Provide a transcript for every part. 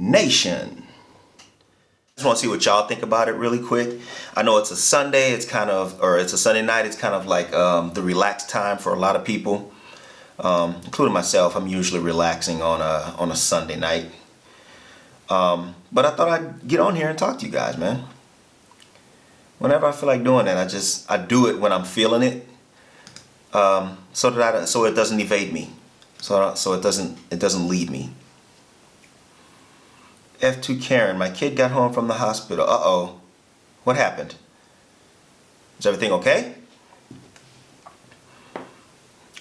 Nation. Just want to see what y'all think about it really quick. I know it's a Sunday, it's a Sunday night, it's kind of like the relaxed time for a lot of people, including myself. I'm usually relaxing on a Sunday night. But I thought I'd get on here and talk to you guys, man. Whenever I feel like doing that, I do it when I'm feeling it, so it doesn't evade me, so it doesn't lead me. F2 Karen, my kid got home from the hospital. Uh-oh. What happened? Is everything okay?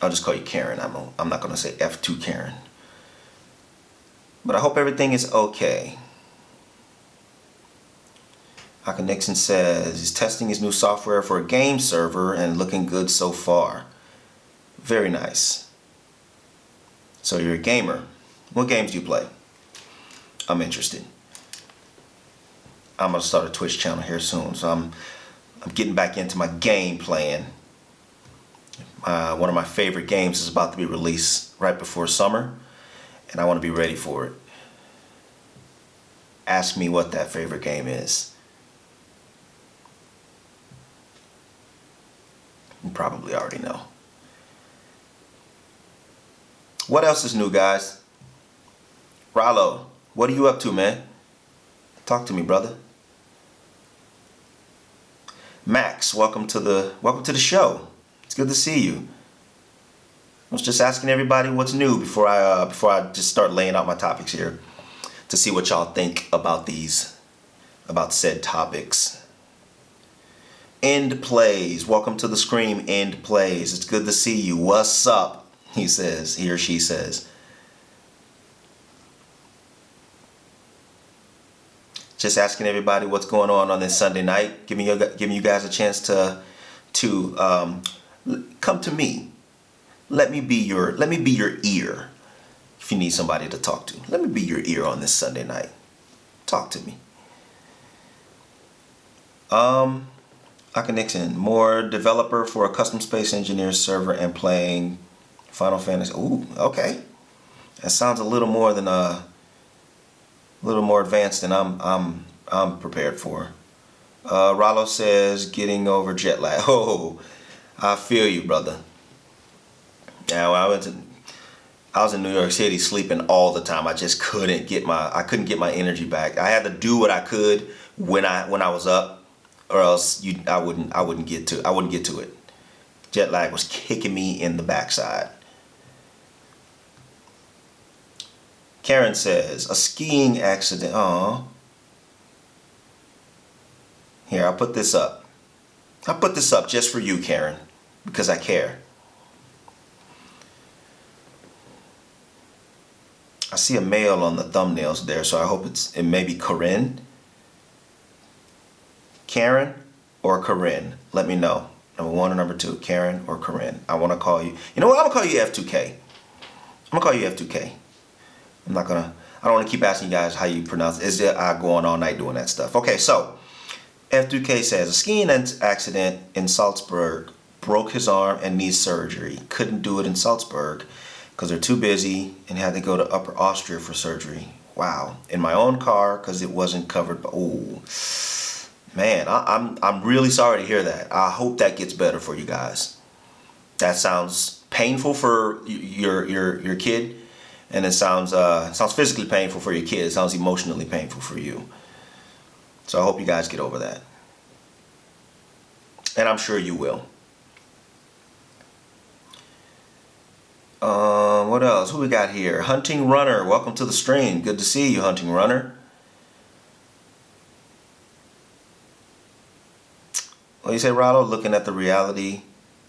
I'll just call you Karen. I'm not going to say F2 Karen. But I hope everything is okay. Aka Nixon says he's testing his new software for a game server and looking good so far. Very nice. So you're a gamer. What games do you play? I'm interested. I'm gonna start a Twitch channel here soon, so I'm getting back into my game playing. One of my favorite games is about to be released right before summer, and I want to be ready for it. Ask me what that favorite game is. You probably already know. What else is new, guys? Rollo, what are you up to, man? Talk to me, brother. Max, welcome to the show. It's good to see you. I was just asking everybody what's new before I just start laying out my topics here to see what y'all think about said topics. End Plays, welcome to the stream. End Plays, it's good to see you. What's up? He or she says. Just asking everybody what's going on this Sunday night, giving you guys a chance to come to me. Let me be your ear. If you need somebody to talk to, let me be your ear on this Sunday night. Talk to me. Aka Nixon, more developer for a custom space engineer server and playing Final Fantasy. Ooh, okay. That sounds a little more advanced than I'm prepared for. Rollo says getting over jet lag. Oh, I feel you, brother. Yeah, when I was in New York City sleeping all the time. I just couldn't get my energy back. I had to do what I could when I was up, or else I wouldn't get to it. Jet lag was kicking me in the backside. Karen says, a skiing accident. Aw. Here, I'll put this up. I'll put this up just for you, Karen, because I care. I see a male on the thumbnails there, so I hope it may be Corinne. Karen or Corinne? Let me know. Number 1 or number 2, Karen or Corinne. I want to call you. You know what? I'm going to call you F2K. I'm going to call you F2K. I don't want to keep asking you guys how you pronounce it. I go on all night doing that stuff. Okay, so F2K says a skiing accident in Salzburg, broke his arm and needs surgery. Couldn't do it in Salzburg because they're too busy and had to go to Upper Austria for surgery. Wow. In my own car because it wasn't covered. Oh, man, I'm really sorry to hear that. I hope that gets better for you guys. That sounds painful for your kid. And it sounds physically painful for your kid. It sounds emotionally painful for you. So I hope you guys get over that. And I'm sure you will. What else? Who we got here? Hunting Runner, welcome to the stream. Good to see you, Hunting Runner. What do you say, Rollo? Looking at the reality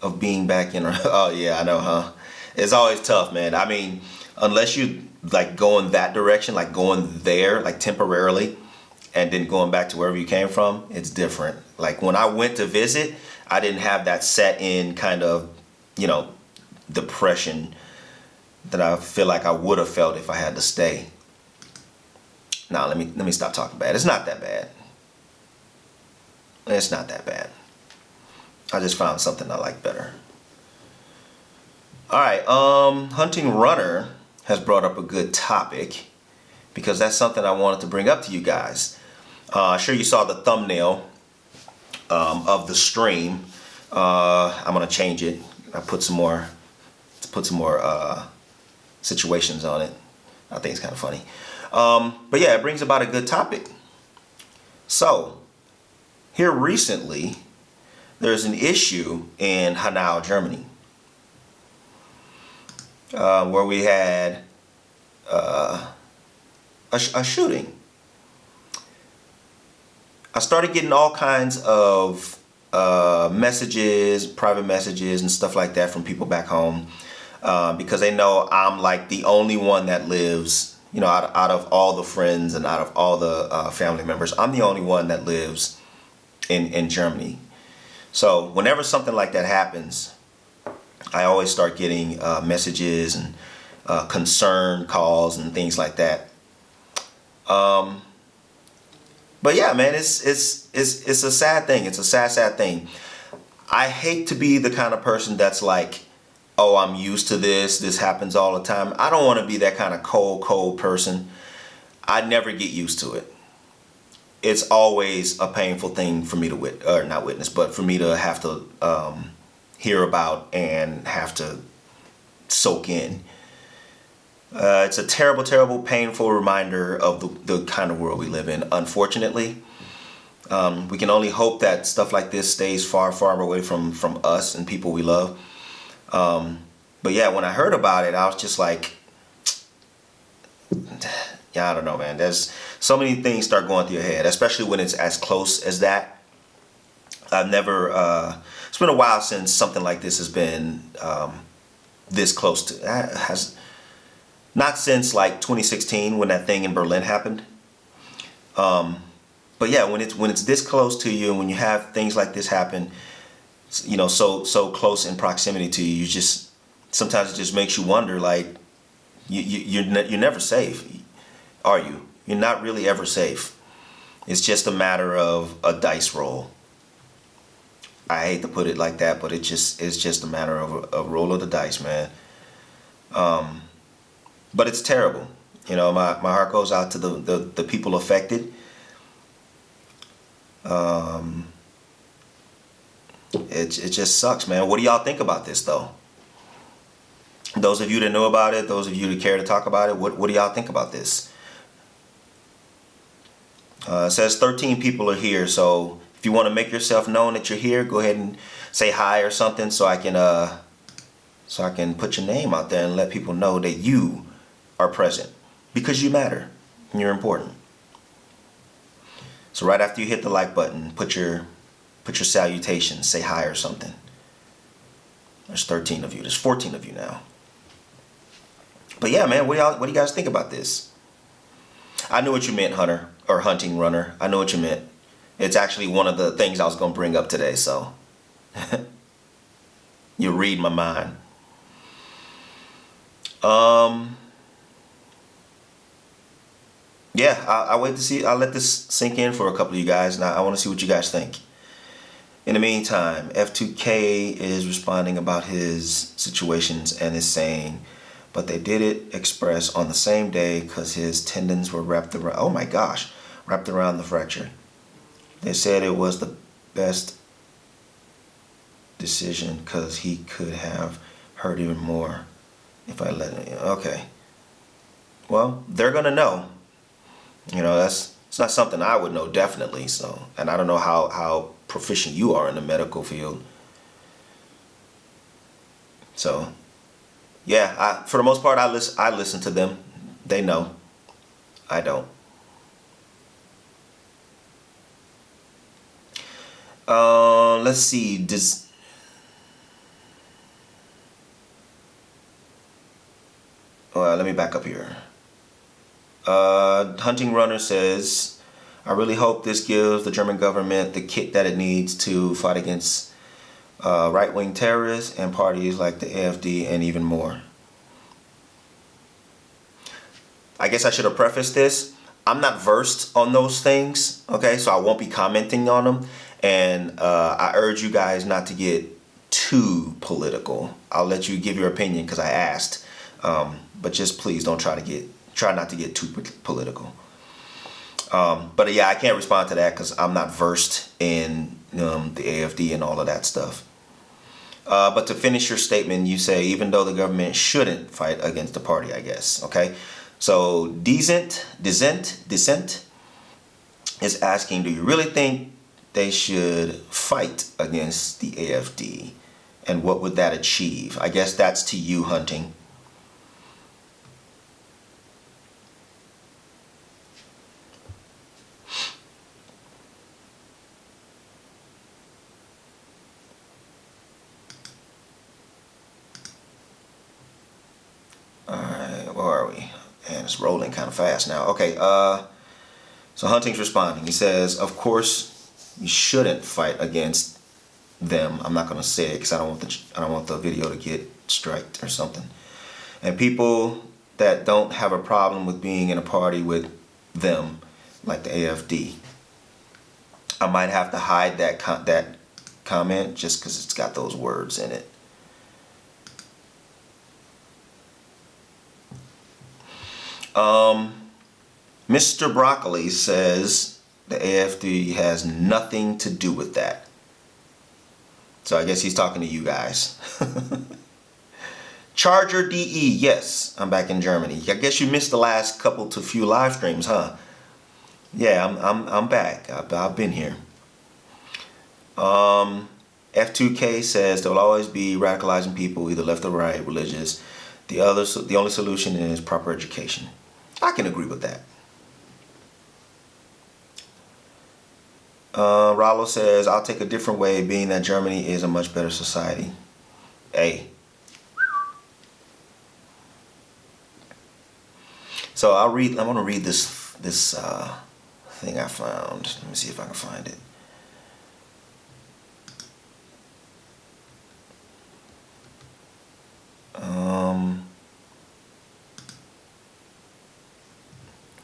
of being back in. Oh yeah, I know, huh? It's always tough, man. I mean, unless you like going that direction, like going there, like temporarily, and then going back to wherever you came from, it's different. Like when I went to visit, I didn't have that set in kind of, depression that I feel like I would have felt if I had to stay. Now let me stop talking bad. It's not that bad. It's not that bad. I just found something I like better. All right, Hunting Runner has brought up a good topic. because that's something I wanted to bring up to you guys. I'm sure you saw the thumbnail of the stream. I'm gonna change it. I put some more situations on it. I think it's kind of funny. But yeah, it brings about a good topic. So here recently, there's an issue in Hanau, Germany, where we had a shooting. I started getting all kinds of messages, private messages and stuff like that from people back home, because they know I'm like the only one that lives, you know, out of all the friends and out of all the family members, I'm the only one that lives in Germany. So whenever something like that happens, I always start getting messages and concern calls and things like that. But yeah, man, it's a sad thing. It's a sad thing. I hate to be the kind of person that's like, oh, I'm used to this. This happens all the time. I don't want to be that kind of cold person. I never get used to it. It's always a painful thing for me to not witness, but for me to have to hear about and have to soak in. It's a terrible, terrible, painful reminder of the kind of world we live in, unfortunately. We can only hope that stuff like this stays far, far away from us and people we love. But yeah, when I heard about it, I was just like, yeah, I don't know, man. There's so many things start going through your head, especially when it's as close as that. I've never, it's been a while since something like this has been this close to, not since like 2016 when that thing in Berlin happened. But yeah, when it's this close to you, and when you have things like this happen, you know, so close in proximity to you, sometimes it just makes you wonder, like, you're never safe, are you? You're not really ever safe. It's just a matter of a dice roll. I hate to put it like that, but it's just a matter of a roll of the dice, man. But it's terrible. You know, my heart goes out to the people affected. It just sucks, man. What do y'all think about this, though? Those of you that know about it, those of you that care to talk about it, what do y'all think about this? It says 13 people are here, so if you want to make yourself known that you're here, go ahead and say hi or something, so I can put your name out there and let people know that you are present, because you matter and you're important. So right after you hit the like button, put your salutation, say hi or something. There's 13 of you. There's 14 of you now. But yeah, man, what do you guys think about this? I knew what you meant, Hunter, or Hunting Runner. I know what you meant. It's actually one of the things I was going to bring up today, so you read my mind. Yeah, I'll wait to see. I'll let this sink in for a couple of you guys, and I want to see what you guys think. In the meantime, F2K is responding about his situations and is saying, but they did it express on the same day because his tendons were wrapped around, oh my gosh, wrapped around the fracture. They said it was the best decision because he could have hurt even more if I let him. Okay. Well, they're going to know. You know, it's not something I would know, definitely. So, and I don't know how proficient you are in the medical field. So, yeah, for the most part, I listen to them. They know. I don't. Let's see. Let me back up here. Hunting Runner says, I really hope this gives the German government the kit that it needs to fight against right-wing terrorists and parties like the AfD and even more. I guess I should have prefaced this. I'm not versed on those things, okay? So I won't be commenting on them. And I urge you guys not to get too political. I'll let you give your opinion because I asked. But just please don't try to try not to get too political. But yeah, I can't respond to that because I'm not versed in the AFD and all of that stuff. But to finish your statement, you say, even though the government shouldn't fight against the party, I guess. Okay. So dissent is asking, do you really think they should fight against the AFD? And what would that achieve? I guess that's to you, Hunting. Alright, where are we? And it's rolling kind of fast now. Okay, so Hunting's responding. He says, of course, you shouldn't fight against them. I'm not going to say it because I don't want the video to get striked or something. And people that don't have a problem with being in a party with them, like the AFD. I might have to hide that comment just because it's got those words in it. Mr. Broccoli says the AFD has nothing to do with that. So I guess he's talking to you guys. Charger DE, yes, I'm back in Germany. I guess you missed the last couple to few live streams, huh? Yeah, I'm back. I've been here. F2K says there will always be radicalizing people, either left or right, religious. The only solution is proper education. I can agree with that. Rollo says, I'll take a different way, being that Germany is a much better society. Hey. So I want to read this thing I found. Let me see if I can find it.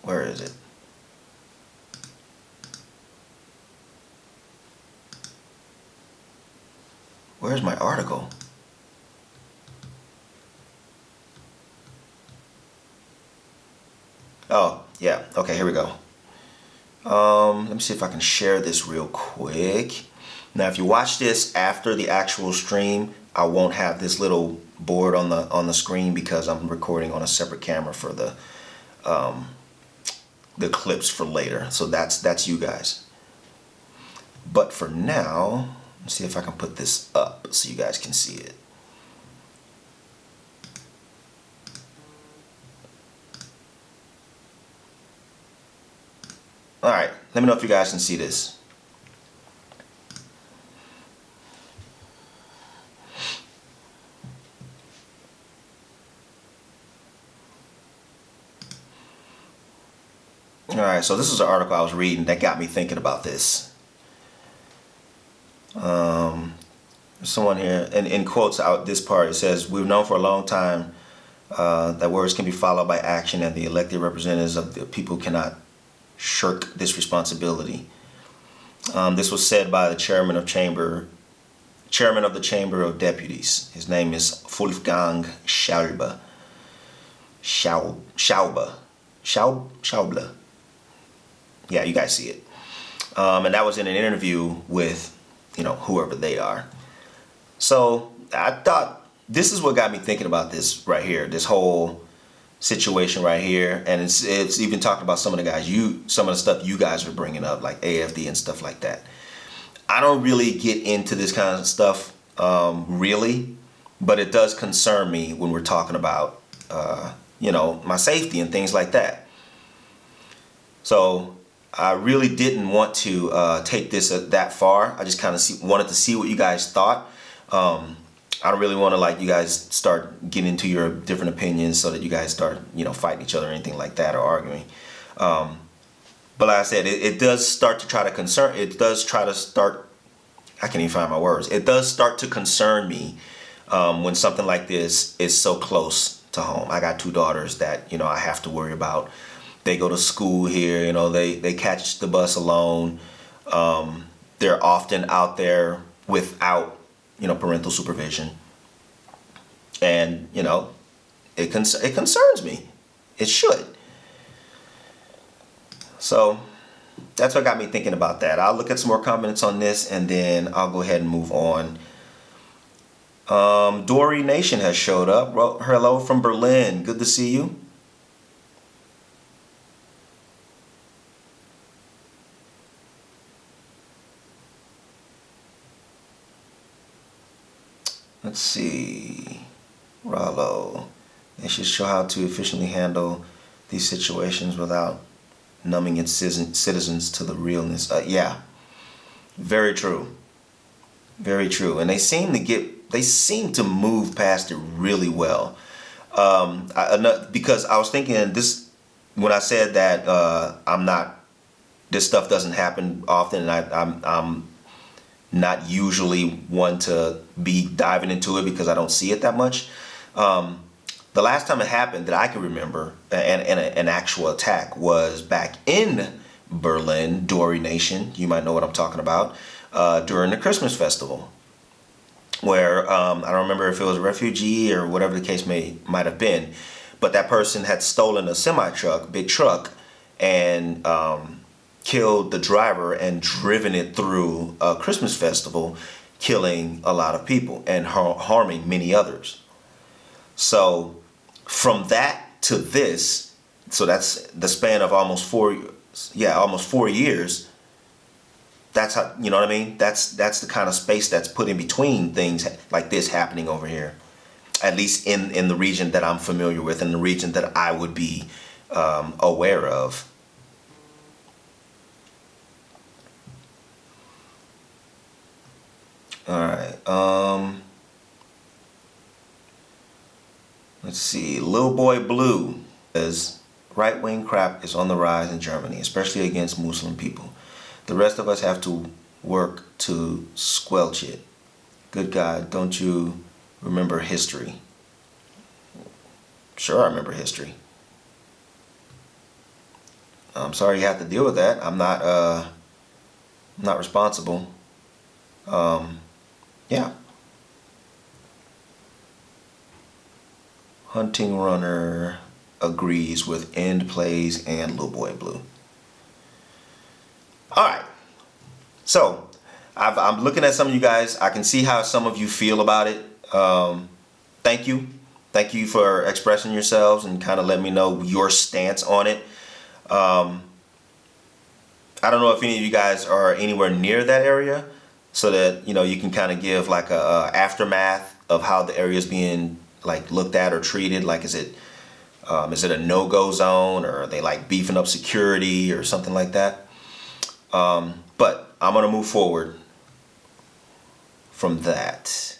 Where is it? Where's my article? Oh, yeah. Okay, here we go. Let me see if I can share this real quick. Now, if you watch this after the actual stream, I won't have this little board on the screen because I'm recording on a separate camera for the clips for later. So that's you guys. But for now, let's see if I can put this up so you guys can see it. All right, let me know if you guys can see this. All right, so this is an article I was reading that got me thinking about this. Someone here, in quotes out this part, it says, we've known for a long time that words can be followed by action, and the elected representatives of the people cannot shirk this responsibility. This was said by the chairman of the Chamber of Deputies. His name is Wolfgang Schauble. Yeah, you guys see it. And that was in an interview with, whoever they are. So I thought this is what got me thinking about this right here, this whole situation right here. And it's even talking about some of the stuff you guys are bringing up, like AFD and stuff like that. I don't really get into this kind of stuff, really, but it does concern me when we're talking about, my safety and things like that. So I really didn't want to take this that far. I just kind of wanted to see what you guys thought. I don't really want to you guys start getting into your different opinions so that you guys start, fighting each other or anything like that or arguing. But like I said, it does start to try to concern, it does try to start, I can't even find my words. It does start to concern me when something like this is so close to home. I got 2 daughters that, I have to worry about. They go to school here, they catch the bus alone. They're often out there without, parental supervision. And, it concerns me. It should. So that's what got me thinking about that. I'll look at some more comments on this and then I'll go ahead and move on. Dory Nation has showed up. Hello from Berlin. Good to see you. Let's see. Rollo. They should show how to efficiently handle these situations without numbing its citizens to the realness. Yeah. Very true. Very true. And they seem to move past it really well. Because I was thinking this when I said that this stuff doesn't happen often, and I'm not usually one to be diving into it because I don't see it that much. The last time it happened that I can remember, an actual attack, was back in Berlin, Dory Nation. You might know what I'm talking about. During the Christmas festival, where I don't remember if it was a refugee or whatever the case might have been, but that person had stolen a semi-truck, big truck, and killed the driver and driven it through a Christmas festival, killing a lot of people and harming many others. So from that to this, so that's the span of almost 4 years. That's how, you know what I mean? That's the kind of space that's put in between things like this happening over here. At least in the region that I'm familiar with, in the region that I would be aware of. All right. Let's see. Lil Boy Blue says right-wing crap is on the rise in Germany, especially against Muslim people. The rest of us have to work to squelch it. Good God, don't you remember history? Sure, I remember history. I'm sorry you have to deal with that. I'm not responsible. Yeah. Hunting Runner agrees with End Plays and Lil Boy Blue. All right. So I'm looking at some of you guys. I can see how some of you feel about it. Thank you. Thank you for expressing yourselves and kind of letting me know your stance on it. I don't know if any of you guys are anywhere near that area, so that you can kind of give like a aftermath of how the area is being like looked at or treated. Like, is it a no-go zone, or are they like beefing up security or something like that? But I'm gonna move forward from that.